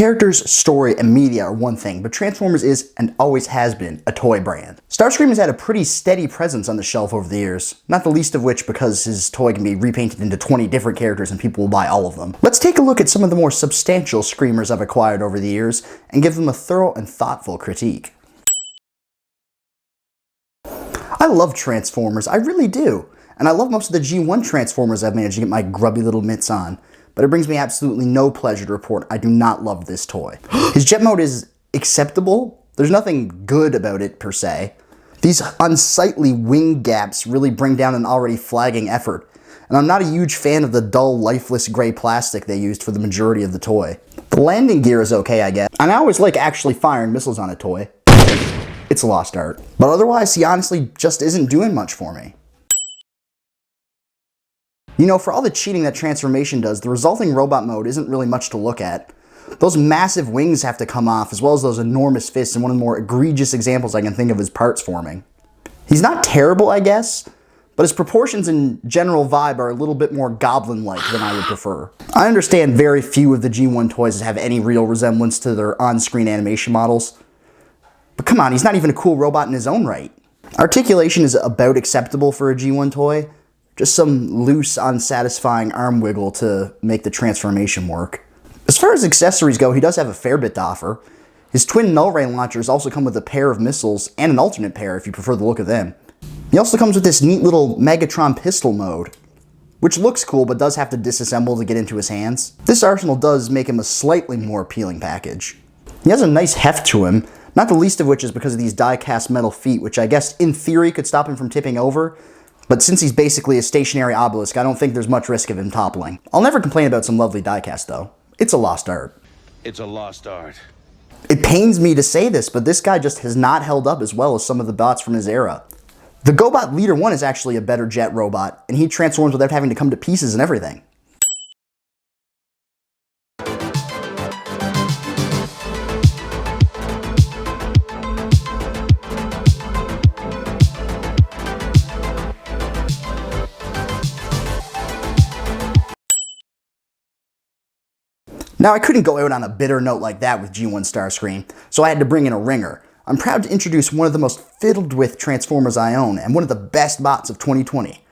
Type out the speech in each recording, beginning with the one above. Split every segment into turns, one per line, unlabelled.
Characters, story, and media are one thing, but Transformers is, and always has been, a toy brand. Starscream has had a pretty steady presence on the shelf over the years, not the least of which because his toy can be repainted into 20 different characters and people will buy all of them. Let's take a look at some of the more substantial Screamers I've acquired over the years and give them a thorough and thoughtful critique. I love Transformers, I really do. And I love most of the G1 Transformers I've managed to get my grubby little mitts on. But it brings me absolutely no pleasure to report I do not love this toy. His jet mode is acceptable. There's nothing good about it per se. These unsightly wing gaps really bring down an already flagging effort. And I'm not a huge fan of the dull, lifeless gray plastic they used for the majority of the toy. The landing gear is okay, I guess. And I always like actually firing missiles on a toy. It's a lost art. But otherwise, he honestly just isn't doing much for me. You know, for all the cheating that transformation does, the resulting robot mode isn't really much to look at. Those massive wings have to come off, as well as those enormous fists, and one of the more egregious examples I can think of is parts forming. He's not terrible, I guess, but his proportions and general vibe are a little bit more goblin-like than I would prefer. I understand very few of the G1 toys have any real resemblance to their on-screen animation models. But come on, he's not even a cool robot in his own right. Articulation is about acceptable for a G1 toy. Just some loose, unsatisfying arm wiggle to make the transformation work. As far as accessories go, he does have a fair bit to offer. His twin null ray launchers also come with a pair of missiles, and an alternate pair if you prefer the look of them. He also comes with this neat little Megatron pistol mode, which looks cool but does have to disassemble to get into his hands. This arsenal does make him a slightly more appealing package. He has a nice heft to him, not the least of which is because of these die-cast metal feet, which I guess in theory could stop him from tipping over. But since he's basically a stationary obelisk, I don't think there's much risk of him toppling. I'll never complain about some lovely diecast though. It's a lost art.
It's a lost art.
It pains me to say this, but this guy just has not held up as well as some of the bots from his era. The GoBot Leader 1 is actually a better jet robot, and he transforms without having to come to pieces and everything. Now, I couldn't go out on a bitter note like that with G1 Starscream, so I had to bring in a ringer. I'm proud to introduce one of the most fiddled with Transformers I own, and one of the best bots of 2020,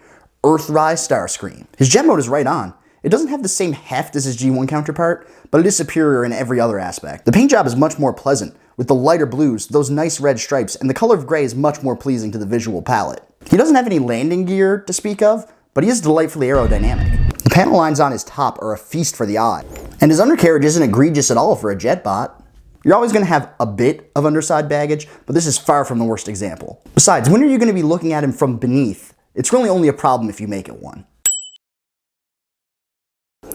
Earthrise Starscream. His jet mode is right on. It doesn't have the same heft as his G1 counterpart, but it is superior in every other aspect. The paint job is much more pleasant, with the lighter blues, those nice red stripes, and the color of gray is much more pleasing to the visual palette. He doesn't have any landing gear to speak of, but he is delightfully aerodynamic. The panel lines on his top are a feast for the eye, and his undercarriage isn't egregious at all for a jet bot. You're always going to have a bit of underside baggage, but this is far from the worst example. Besides, when are you going to be looking at him from beneath? It's really only a problem if you make it one.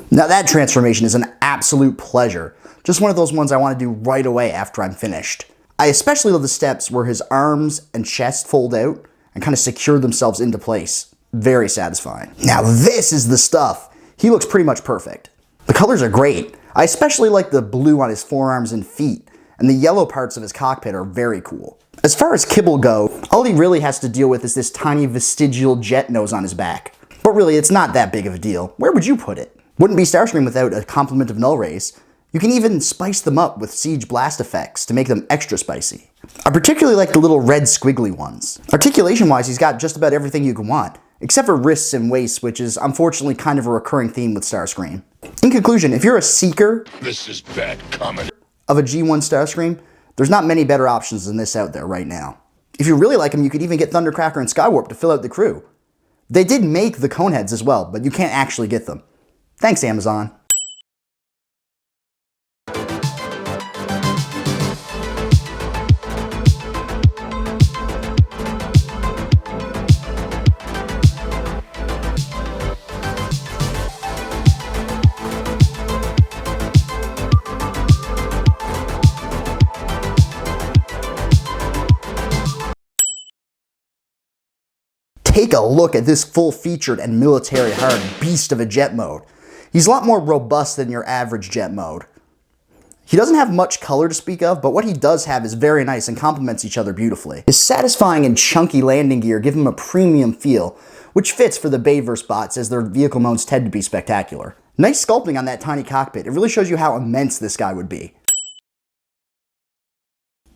Now that transformation is an absolute pleasure. Just one of those ones I want to do right away after I'm finished. I especially love the steps where his arms and chest fold out and kind of secure themselves into place. Very satisfying. Now this is the stuff. He looks pretty much perfect. The colors are great. I especially like the blue on his forearms and feet, and the yellow parts of his cockpit are very cool. As far as kibble go, all he really has to deal with is this tiny vestigial jet nose on his back. But really, it's not that big of a deal. Where would you put it? Wouldn't be Starscream without a complement of null rays. You can even spice them up with siege blast effects to make them extra spicy. I particularly like the little red squiggly ones. Articulation-wise, he's got just about everything you can want, except for wrists and waists, which is unfortunately kind of a recurring theme with Starscream. In conclusion, if you're a seeker
This is bad comedy.
of a G1 Starscream, there's not many better options than this out there right now. If you really like him, you could even get Thundercracker and Skywarp to fill out the crew. They did make the Coneheads as well, but you can't actually get them. Thanks, Amazon. Take a look at this full-featured and military-hard beast of a jet mode. He's a lot more robust than your average jet mode. He doesn't have much color to speak of, but what he does have is very nice and complements each other beautifully. His satisfying and chunky landing gear give him a premium feel, which fits for the Bayverse bots as their vehicle modes tend to be spectacular. Nice sculpting on that tiny cockpit. It really shows you how immense this guy would be.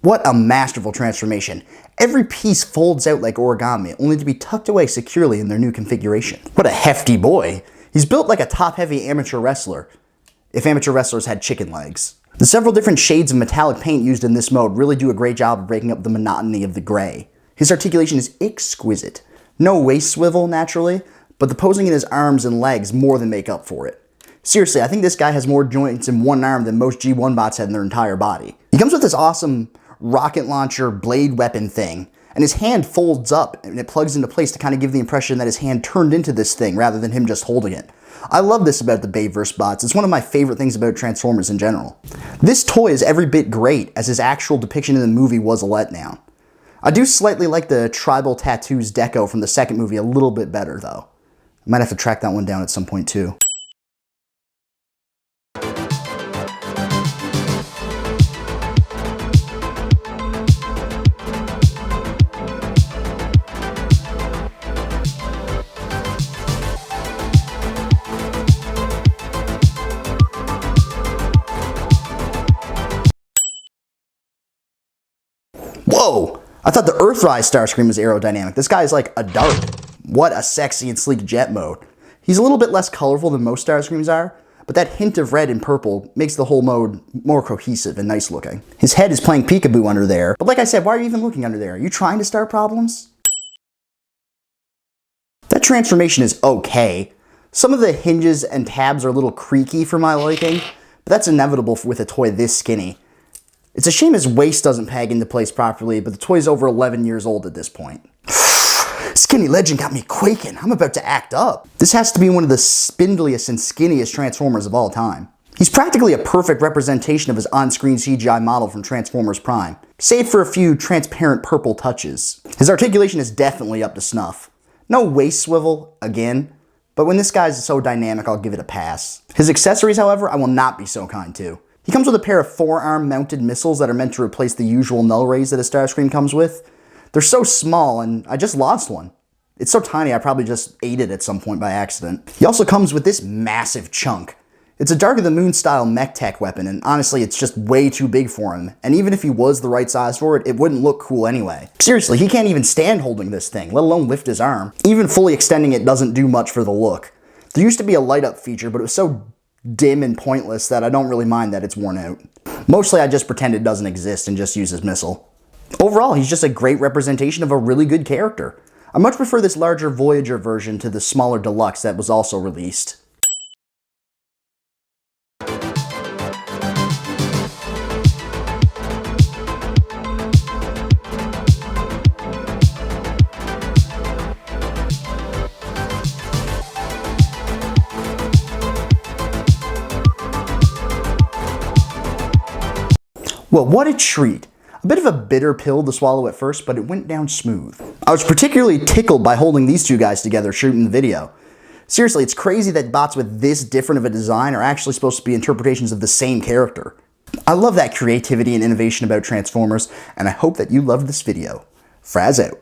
What a masterful transformation. Every piece folds out like origami, only to be tucked away securely in their new configuration. What a hefty boy. He's built like a top-heavy amateur wrestler, if amateur wrestlers had chicken legs. The several different shades of metallic paint used in this mode really do a great job of breaking up the monotony of the gray. His articulation is exquisite. No waist swivel, naturally, but the posing in his arms and legs more than make up for it. Seriously, I think this guy has more joints in one arm than most G1 bots had in their entire body. He comes with this awesome rocket launcher blade weapon thing, and his hand folds up and it plugs into place to kind of give the impression that his hand turned into this thing rather than him just holding it. I love this about the Bayverse bots. It's one of my favorite things about Transformers in general. This toy is every bit great, as his actual depiction in the movie was a letdown. I do slightly like the tribal tattoos deco from the second movie a little bit better, though. I might have to track that one down at some point, too. Whoa! I thought the Earthrise Starscream was aerodynamic. This guy is like a dart. What a sexy and sleek jet mode. He's a little bit less colorful than most Starscreams are, but that hint of red and purple makes the whole mode more cohesive and nice looking. His head is playing peekaboo under there, but like I said, why are you even looking under there? Are you trying to start problems? That transformation is okay. Some of the hinges and tabs are a little creaky for my liking, but that's inevitable with a toy this skinny. It's a shame his waist doesn't peg into place properly, but the toy's over 11 years old at this point. Skinny Legend got me quaking. I'm about to act up. This has to be one of the spindliest and skinniest Transformers of all time. He's practically a perfect representation of his on-screen CGI model from Transformers Prime, save for a few transparent purple touches. His articulation is definitely up to snuff. No waist swivel, again, but when this guy's so dynamic, I'll give it a pass. His accessories, however, I will not be so kind to. He comes with a pair of forearm mounted missiles that are meant to replace the usual null rays that a Starscream comes with. They're so small, and I just lost one. It's so tiny I probably just ate it at some point by accident. He also comes with this massive chunk. It's a Dark of the Moon style mech tech weapon, and honestly it's just way too big for him, and even if he was the right size for it, it wouldn't look cool anyway. Seriously, he can't even stand holding this thing, let alone lift his arm. Even fully extending it doesn't do much for the look. There used to be a light up feature, but it was so dim and pointless that I don't really mind that it's worn out. Mostly I just pretend it doesn't exist and just use his missile. Overall, he's just a great representation of a really good character. I much prefer this larger Voyager version to the smaller Deluxe that was also released. Well, what a treat. A bit of a bitter pill to swallow at first, but it went down smooth. I was particularly tickled by holding these two guys together shooting the video. Seriously, it's crazy that bots with this different of a design are actually supposed to be interpretations of the same character. I love that creativity and innovation about Transformers, and I hope that you loved this video. Fraz out.